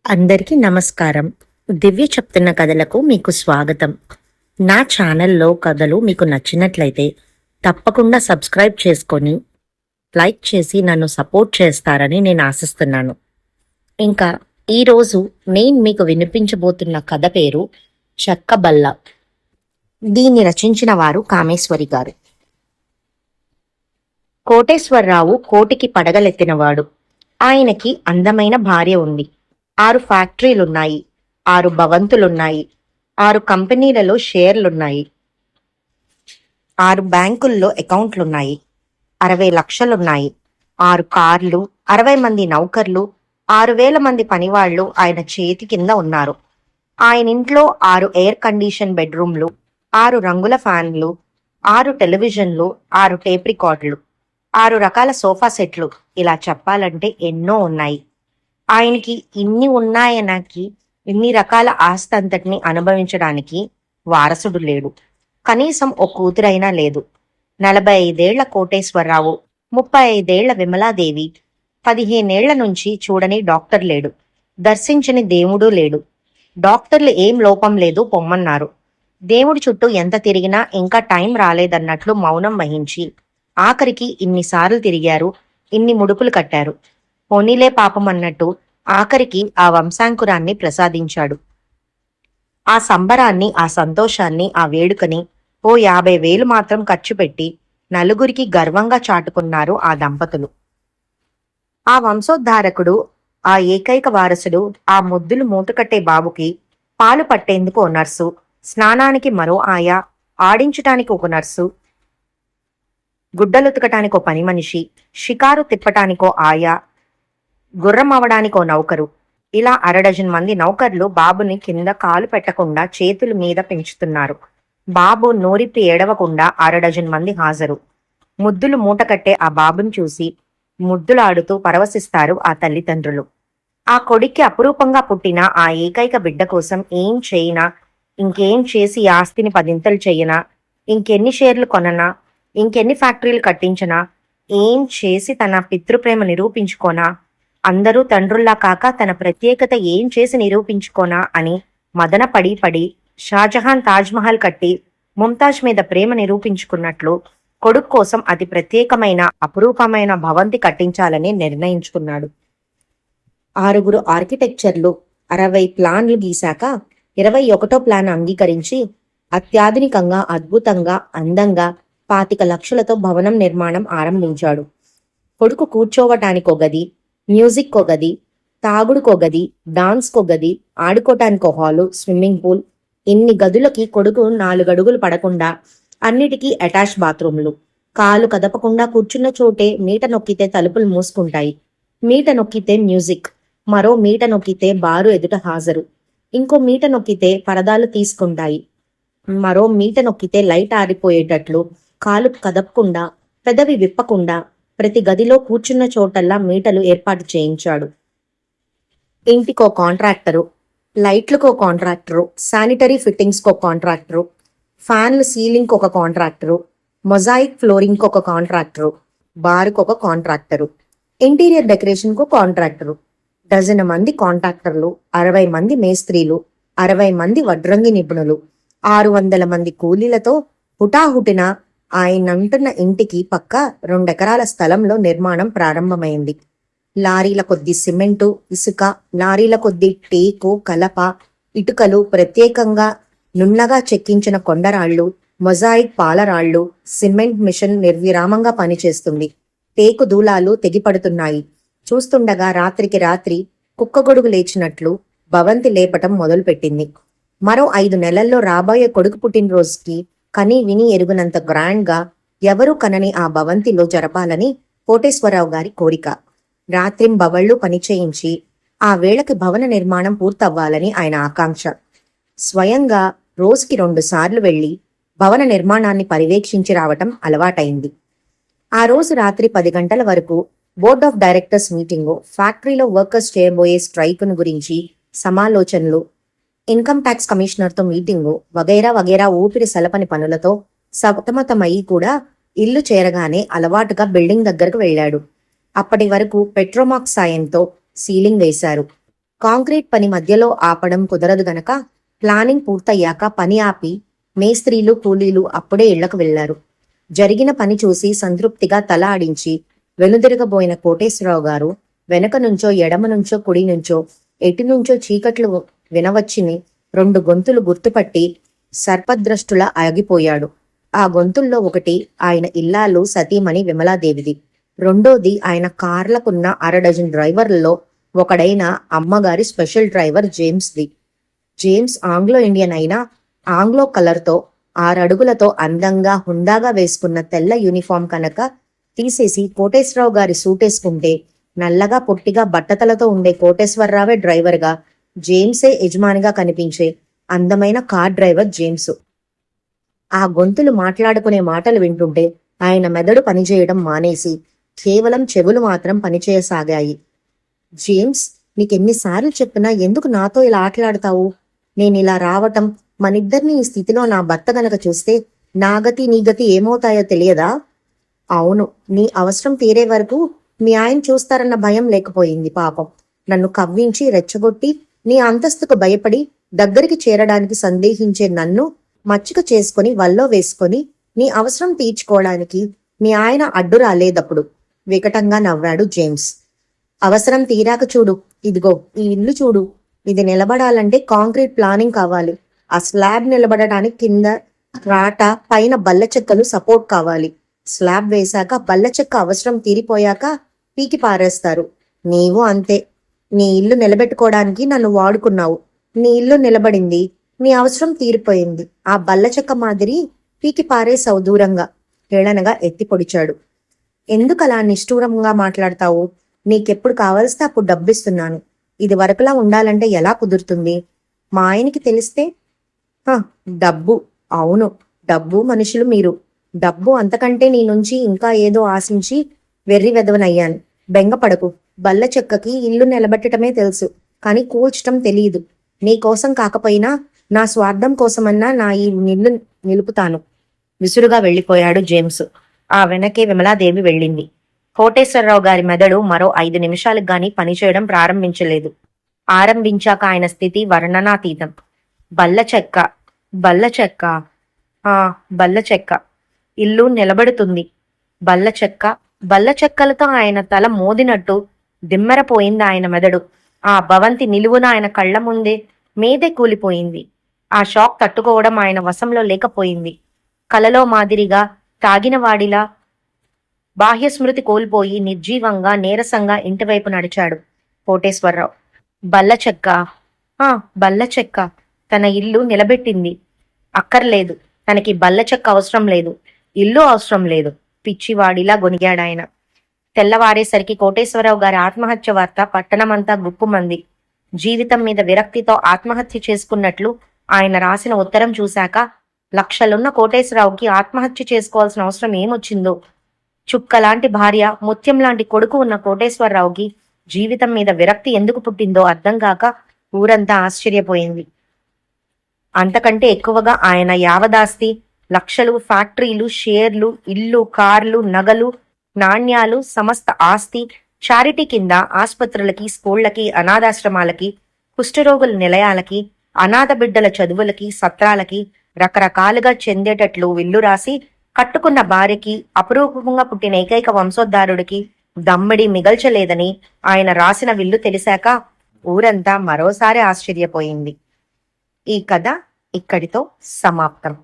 అందరికీ నమస్కారం. దివ్య చెప్తున్న కథలకు మీకు స్వాగతం. నా ఛానల్లో కథలు మీకు నచ్చినట్లయితే తప్పకుండా సబ్స్క్రైబ్ చేసుకొని లైక్ చేసి నన్ను సపోర్ట్ చేస్తారని నేను ఆశిస్తున్నాను. ఇంకా ఈరోజు నేను మీకు వినిపించబోతున్న కథ పేరు చెక్కబల్ల. దీన్ని రచించిన వారు కామేశ్వరి గారు. కోటేశ్వరరావు కోటికి పడగలెత్తినవాడు. ఆయనకి అందమైన భార్య ఉంది. 6 ఫ్యాక్టరీలున్నాయి, 6 భవంతులున్నాయి, 6 కంపెనీలలో షేర్లున్నాయి, 6 బ్యాంకుల్లో అకౌంట్లున్నాయి, 60 లక్షలున్నాయి, 6 కార్లు, 60 మంది నౌకర్లు, 6,000 మంది పనివాళ్లు ఆయన చేతి కింద ఉన్నారు. ఆయన ఇంట్లో 6 ఎయిర్ కండిషన్ బెడ్రూమ్లు, 6 రంగుల ఫ్యాన్లు, 6 టెలివిజన్లు, 6 టేప్ రికార్డులు, 6 రకాల సోఫా సెట్లు, ఇలా చెప్పాలంటే ఎన్నో ఉన్నాయి. ఆయనకి ఇన్ని ఉన్నాయనకి ఇన్ని రకాల ఆస్తి అంతటిని అనుభవించడానికి వారసుడు లేడు. కనీసం ఓ కూతురైనా లేదు. 45 ఏళ్ల కోటేశ్వరరావు, 35 ఏళ్ల విమలాదేవి, 15 ఏళ్ల నుంచి చూడని డాక్టర్ లేడు, దర్శించని దేవుడు లేడు. డాక్టర్లు ఏం లోపం లేదు పొమ్మన్నారు. దేవుడి చుట్టూ ఎంత తిరిగినా ఇంకా టైం రాలేదన్నట్లు మౌనం వహించి ఆఖరికి ఇన్నిసార్లు తిరిగారు, ఇన్ని ముడుపులు కట్టారు. పోనీలే పాపం అన్నట్టు ఆఖరికి ఆ వంశాంకురాన్ని ప్రసాదించాడు. ఆ సంబరాన్ని, ఆ సంతోషాన్ని, ఆ వేడుకని ఓ 50,000 మాత్రం ఖర్చు పెట్టి నలుగురికి గర్వంగా చాటుకున్నారు ఆ దంపతులు. ఆ వంశోద్ధారకుడు, ఆ ఏకైక వారసుడు, ఆ ముద్దులు మూటకట్టే బాబుకి పాలు పట్టేందుకు ఓ నర్సు, స్నానానికి మరో ఆయా, ఆడించటానికి ఒక నర్సు, గుడ్డలుతకటానికో పని మనిషి, షికారు తిప్పటానికో ఆయా, గుర్రం అవడానికో నౌకరు, ఇలా 6 మంది నౌకర్లు బాబుని కింద కాలు పెట్టకుండా చేతుల మీద పెంచుతున్నారు. బాబు నోరిప్పి ఏడవకుండా 6 మంది హాజరు. ముద్దులు మూటకట్టే ఆ బాబుని చూసి ముద్దులాడుతూ పరవశిస్తారు ఆ తల్లిదండ్రులు. ఆ కొడుక్కి అపురూపంగా పుట్టిన ఆ ఏకైక బిడ్డ కోసం ఏం చేయనా, ఇంకేం చేసి ఆస్తిని 10 చెయ్యనా, ఇంకెన్ని షేర్లు కొననా, ఇంకెన్ని ఫ్యాక్టరీలు కట్టించనా, ఏం చేసి తన పితృప్రేమ నిరూపించుకోనా, అందరూ తండ్రుల్లా కాక తన ప్రత్యేకత ఏం చేసి నిరూపించుకోనా అని మదన పడి పడి షాజహాన్ తాజ్మహల్ కట్టి ముంతాజ్ మీద ప్రేమ నిరూపించుకున్నట్లు కొడుకు కోసం అతి ప్రత్యేకమైన అపురూపమైన భవంతి కట్టించాలని నిర్ణయించుకున్నాడు. 6 ఆర్కిటెక్చర్లు 60 ప్లాన్లు గీశాక 21వ ప్లాన్ అంగీకరించి అత్యాధునికంగా, అద్భుతంగా, అందంగా 25 లక్షలతో భవనం నిర్మాణం ఆరంభించాడు. కొడుకు కూర్చోవటానికో గది, మ్యూజిక్కో గది, తాగుడుకో గది, డాన్స్కో గది, ఆడుకోటానికో హాలు, స్విమ్మింగ్ పూల్, ఇన్ని గదులకి కొడుకు 4 అడుగులు పడకుండా అన్నిటికీ అటాచ్ బాత్రూంలు. కాలు కదపకుండా కూర్చున్న చోటే మీట నొక్కితే తలుపులు మూసుకుంటాయి. మీట నొక్కితే మ్యూజిక్, మరో మీట నొక్కితే బారు ఎదుట హాజరు, ఇంకో మీట నొక్కితే పరదాలు తీసుకుంటాయి, మరో మీట నొక్కితే లైట్ ఆరిపోయేటట్లు కాలు కదపకుండా, పెదవి విప్పకుండా ప్రతి గదిలో కూర్చున్న చోటల్లా మీటలు ఏర్పాటు చేయించాడు. ఇంటికో కాంట్రాక్టరు, లైట్లకో కాంట్రాక్టరు, శానిటరీ ఫిట్టింగ్స్కో కాంట్రాక్టరు, ఫ్యాన్లు సీలింగ్కి ఒక కాంట్రాక్టరు, మొజాయిక్ ఫ్లోరింగ్కి ఒక కాంట్రాక్టరు, బార్కు ఒక కాంట్రాక్టరు, ఇంటీరియర్ డెకరేషన్కు కాంట్రాక్టరు, 12 మంది కాంట్రాక్టర్లు, 60 మంది మేస్త్రీలు, 60 మంది వడ్రంగి నిపుణులు, 600 మంది కూలీలతో హుటాహుటిన ఆయనంటున్న ఇంటికి పక్క 2 ఎకరాల స్థలంలో నిర్మాణం ప్రారంభమైంది. లారీల కొద్ది సిమెంటు, ఇసుక, లారీల కొద్ది టేకు, కలప, ఇటుకలు, ప్రత్యేకంగా నున్నగా చెక్కించిన కొండరాళ్లు, మొజాయిక్ పాలరాళ్లు, సిమెంట్ మిషన్ నిర్విరామంగా పనిచేస్తుంది. టేకు దూలాలు తెగిపడుతున్నాయి. చూస్తుండగా రాత్రికి రాత్రి కుక్కగొడుగు లేచినట్లు భవంతి లేపటం మొదలుపెట్టింది. మరో 5 నెలల్లో రాబోయే కొడుకు పుట్టినరోజుకి కని విని ఎరుగునంత గ్రాండ్ గా ఎవరూ కనని ఆ భవంతిలో జరపాలని కోటేశ్వరరావు గారి కోరిక. రాత్రింబవళ్లు పనిచేయించి ఆ వేళకి భవన నిర్మాణం పూర్తవ్వాలని ఆయన ఆకాంక్ష. స్వయంగా రోజుకి 2 సార్లు వెళ్లి భవన నిర్మాణాన్ని పర్యవేక్షించి రావటం అలవాటైంది. ఆ రోజు రాత్రి 10 గంటల వరకు బోర్డ్ ఆఫ్ డైరెక్టర్స్ మీటింగు, ఫ్యాక్టరీలో వర్కర్స్ చేయబోయే స్ట్రైక్ను గురించి సమాలోచనలు, ఇన్కమ్ ట్యాక్స్ కమిషనర్తో మీటింగు, వగైరా వగైరా ఊపిరి సలపని పనులతో సతమతమయ్యి కూడా ఇల్లు చేరగానే అలవాటుగా బిల్డింగ్ దగ్గరకు వెళ్లాడు. అప్పటి వరకు పెట్రోమాక్స్ సాయంతో సీలింగ్ వేశారు. కాంక్రీట్ పని మధ్యలో ఆపడం కుదరదు గనక ప్లానింగ్ పూర్తయ్యాక పని ఆపి మేస్త్రీలు కూలీలు అప్పుడే ఇళ్లకు వెళ్లారు. జరిగిన పని చూసి సంతృప్తిగా తల ఆడించి వెనుదిరగబోయిన కోటేశ్వరరావు గారు వెనక నుంచో ఎడమ నుంచో కుడి నుంచో ఎటు నుంచో చీకట్లు వినవచ్చిని 2 గొంతులు గుర్తుపట్టి సర్పద్రష్టులా ఆగిపోయాడు. ఆ గొంతుల్లో ఒకటి ఆయన ఇల్లాలు సతీమణి విమలాదేవిది. రెండోది ఆయన కార్లకున్న 1/2 డజన్ డ్రైవర్లలో ఒకడైన అమ్మగారి స్పెషల్ డ్రైవర్ జేమ్స్ది. జేమ్స్ ఆంగ్లో ఇండియన్ అయినా ఆంగ్లో కలర్తో 6 అడుగులతో అందంగా హుందాగా వేసుకున్న తెల్ల యూనిఫామ్ కనుక తీసేసి కోటేశ్వరరావు గారి సూటేసుకుంటే నల్లగా పొట్టిగా బట్టతలతో ఉండే కోటేశ్వరరావే డ్రైవర్గా, జేమ్సే యజమానిగా కనిపించే అందమైన కార్ డ్రైవర్ జేమ్స్. ఆ గొంతులు మాట్లాడుకునే మాటలు వింటుంటే ఆయన మెదడు పనిచేయడం మానేసి కేవలం చెవులు మాత్రం పనిచేయసాగాయి. జేమ్స్, నీకెన్నిసార్లు చెప్పినా ఎందుకు నాతో ఇలా ఆటలాడతావు? నేనిలా రావటం, మనిద్దరిని ఈ స్థితిలో నా భర్త గనక చూస్తే నా గతి నీ గతి ఏమవుతాయో తెలియదా? అవును, నీ అవసరం తీరే వరకు మీ ఆయన చూస్తారన్న భయం లేకపోయింది. పాపం నన్ను కవ్వించి రెచ్చగొట్టి నీ అంతస్తుకు భయపడి దగ్గరికి చేరడానికి సందేహించే నన్ను మచ్చిక చేసుకుని వల్లో వేసుకొని నీ అవసరం తీర్చుకోవడానికి మీ ఆయన అడ్డు రాలేదప్పుడు వికటంగా నవ్వాడు జేమ్స్. అవసరం తీరాక చూడు, ఇదిగో ఈ ఇల్లు చూడు. ఇది నిలబడాలంటే కాంక్రీట్ ప్లానింగ్ కావాలి. ఆ స్లాబ్ నిలబడడానికి కింద రాట, పైన బల్ల చెక్కలు సపోర్ట్ కావాలి. స్లాబ్ వేశాక బల్ల చెక్క అవసరం తీరిపోయాక పీకి పారేస్తారు. నీవు అంతే. నీ ఇల్లు నిలబెట్టుకోవడానికి నన్ను వాడుకున్నావు. నీ ఇల్లు నిలబడింది, నీ అవసరం తీరిపోయింది. ఆ బల్ల చెక్క మాదిరి పీకి పారేసావు దూరంగా. హేళనగా ఎత్తి పొడిచాడు. ఎందుకలా నిష్ఠూరంగా మాట్లాడతావు? నీకెప్పుడు కావలిస్తే అప్పుడు డబ్బిస్తున్నాను. ఇది వరకులా ఉండాలంటే ఎలా కుదురుతుంది? మా ఆయనకి తెలిస్తే? డబ్బు. అవును, డబ్బు మనుషులు మీరు. డబ్బు అంతకంటే నీ నుంచి ఇంకా ఏదో ఆశించి వెర్రి వెదవనయ్యాను. బెంగపడకు. బల్ల చెక్కకి ఇల్లు నిలబెట్టడమే తెలుసు, కానీ కూల్చటం తెలియదు. నీ కోసం కాకపోయినా నా స్వార్థం కోసమన్నా నా ఈ ఇల్లు నిలుపుతాను. విసురుగా వెళ్లిపోయాడు జేమ్స్. ఆ వెనకే విమలాదేవి వెళ్ళింది. కోటేశ్వరరావు గారి మెదడు మరో 5 నిమిషాలకు గాని పనిచేయడం ప్రారంభించలేదు. ఆరంభించాక ఆయన స్థితి వర్ణనాతీతం. బల్ల చెక్క, బల్ల చెక్క, బల్ల చెక్క. ఇల్లు నిలబడుతుంది. బల్ల చెక్క, బల్ల చెక్కలతో ఆయన తల మోదినట్టు దిమ్మెరపోయింది ఆయన మెదడు. ఆ భవంతి నిలువున ఆయన కళ్ల ముందే మీదే కూలిపోయింది. ఆ షాక్ తట్టుకోవడం ఆయన వశంలో లేకపోయింది. కలలో మాదిరిగా తాగినవాడిలా బాహ్యస్మృతి కోల్పోయి నిర్జీవంగా నీరసంగా ఇంటివైపు నడిచాడు కోటేశ్వరరావు. బల్ల చెక్క, బల్ల చెక్క. తన ఇల్లు నిలబెట్టింది. అక్కర్లేదు, తనకి బల్ల చెక్క అవసరం లేదు, ఇల్లు అవసరం లేదు. పిచ్చివాడిలా గొనిగాడాయన. తెల్లవారేసరికి కోటేశ్వరరావు గారి ఆత్మహత్య వార్త పట్టణమంతా గుప్పుమంది. జీవితం మీద విరక్తితో ఆత్మహత్య చేసుకున్నట్లు ఆయన రాసిన ఉత్తరం చూశాక లక్షలున్న కోటేశ్వరరావుకి ఆత్మహత్య చేసుకోవాల్సిన అవసరం ఏమొచ్చిందో. చుక్కలాంటి భార్య, ముత్యం లాంటి కొడుకు ఉన్న కోటేశ్వరరావుకి జీవితం మీద విరక్తి ఎందుకు పుట్టిందో అర్థం కాక ఊరంతా ఆశ్చర్యపోయింది. అంతకంటే ఎక్కువగా ఆయన యావదాస్తి, లక్షలు, ఫ్యాక్టరీలు, షేర్లు, ఇల్లు, కార్లు, నగలు, నాణ్యాలు, సమస్త ఆస్తి చారిటీ కింద ఆసుపత్రులకి, స్కూళ్లకి, అనాథాశ్రమాలకి, కుష్ఠరోగుల నిలయాలకి, అనాథ బిడ్డల చదువులకి, సత్రాలకి రకరకాలుగా చెందేటట్లు విల్లు రాసి కట్టుకున్న భార్యకి, అపురూపంగా పుట్టిన ఏకైక వంశోద్ధారుడికి దమ్మిడి మిగల్చలేదని ఆయన రాసిన విల్లు తెలిసాక ఊరంతా మరోసారి ఆశ్చర్యపోయింది. ఈ కథ ఇక్కడితో సమాప్తం.